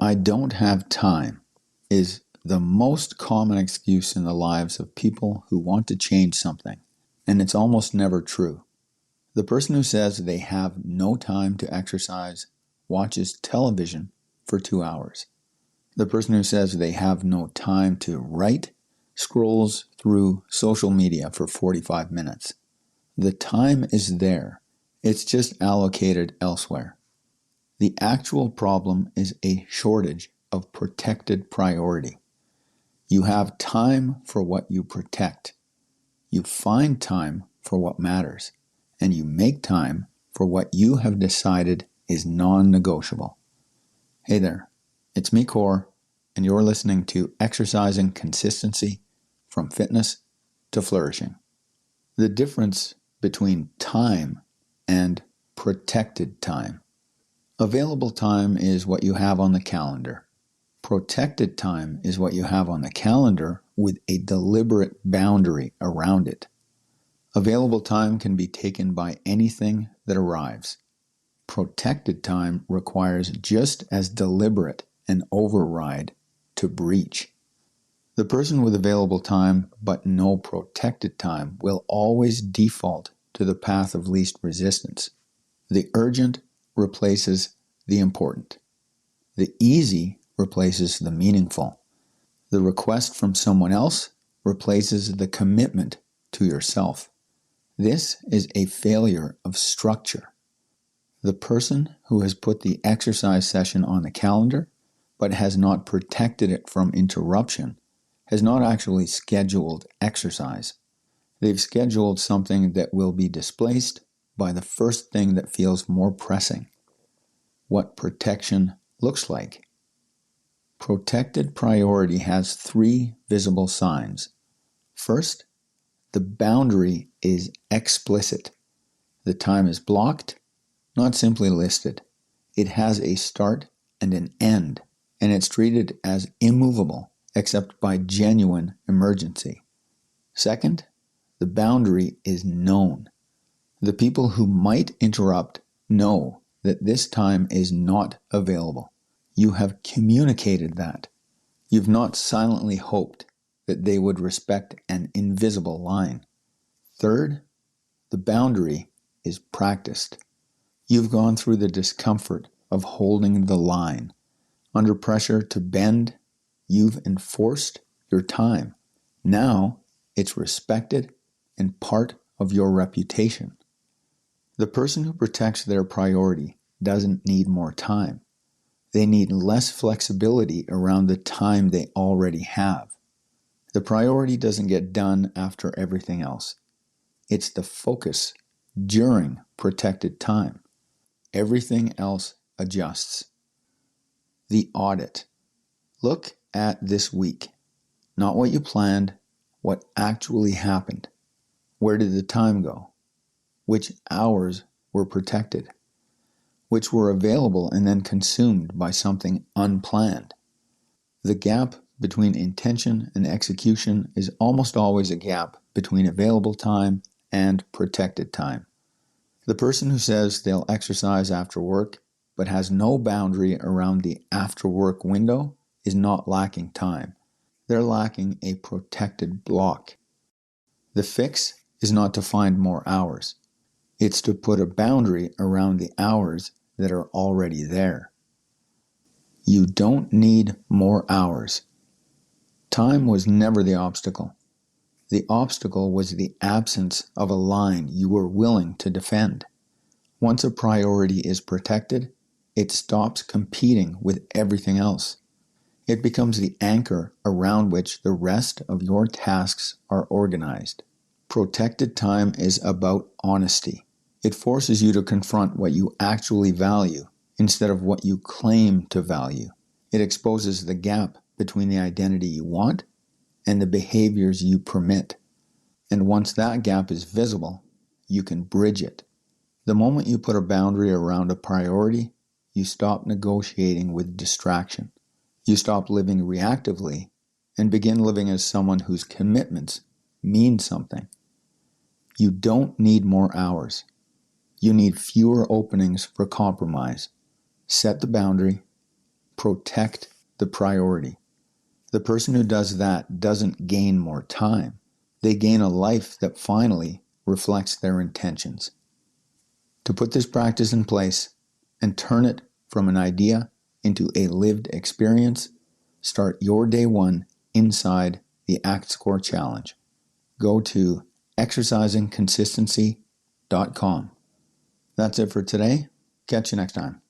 I don't have time is the most common excuse in the lives of people who want to change something, and it's almost never true. The person who says they have no time to exercise watches television for 2 hours. The person who says they have no time to write scrolls through social media for 45 minutes. The time is there. It's just allocated elsewhere. The actual problem is a shortage of protected priority. You have time for what you protect. You find time for what matters. And you make time for what you have decided is non-negotiable. Hey there, it's me, Core, and you're listening to Exercising Consistency from Fitness to Flourishing. The difference between time and protected time. Available time is what you have on the calendar. Protected time is what you have on the calendar with a deliberate boundary around it. Available time can be taken by anything that arrives. Protected time requires just as deliberate an override to breach. The person with available time but no protected time will always default to the path of least resistance. The urgent replaces the important. The easy replaces the meaningful. The request from someone else replaces the commitment to yourself. This is a failure of structure. The person who has put the exercise session on the calendar but has not protected it from interruption has not actually scheduled exercise. They've scheduled something that will be displaced by the first thing that feels more pressing. What protection looks like. Protected priority has 3 visible signs. First, the boundary is explicit. The time is blocked, not simply listed. It has a start and an end, and it's treated as immovable except by genuine emergency. Second, the boundary is known. The people who might interrupt know that this time is not available. You have communicated that. You've not silently hoped that they would respect an invisible line. Third, the boundary is practiced. You've gone through the discomfort of holding the line. Under pressure to bend, you've enforced your time. Now it's respected and part of your reputation. The person who protects their priority doesn't need more time. They need less flexibility around the time they already have. The priority doesn't get done after everything else. It's the focus during protected time. Everything else adjusts. The audit. Look at this week. Not what you planned, what actually happened. Where did the time go? Which hours were protected? Which were available and then consumed by something unplanned? The gap between intention and execution is almost always a gap between available time and protected time. The person who says they'll exercise after work but has no boundary around the after work window is not lacking time. They're lacking a protected block. The fix is not to find more hours. It's to put a boundary around the hours that are already there. You don't need more hours. Time was never the obstacle. The obstacle was the absence of a line you were willing to defend. Once a priority is protected, it stops competing with everything else. It becomes the anchor around which the rest of your tasks are organized. Protected time is about honesty. It forces you to confront what you actually value instead of what you claim to value. It exposes the gap between the identity you want and the behaviors you permit. And once that gap is visible, you can bridge it. The moment you put a boundary around a priority, you stop negotiating with distraction. You stop living reactively and begin living as someone whose commitments mean something. You don't need more hours. You need fewer openings for compromise. Set the boundary, protect the priority. The person who does that doesn't gain more time. They gain a life that finally reflects their intentions. To put this practice in place and turn it from an idea into a lived experience, start your day one inside the ACT Score Challenge. Go to exercisingconsistency.com. That's it for today. Catch you next time.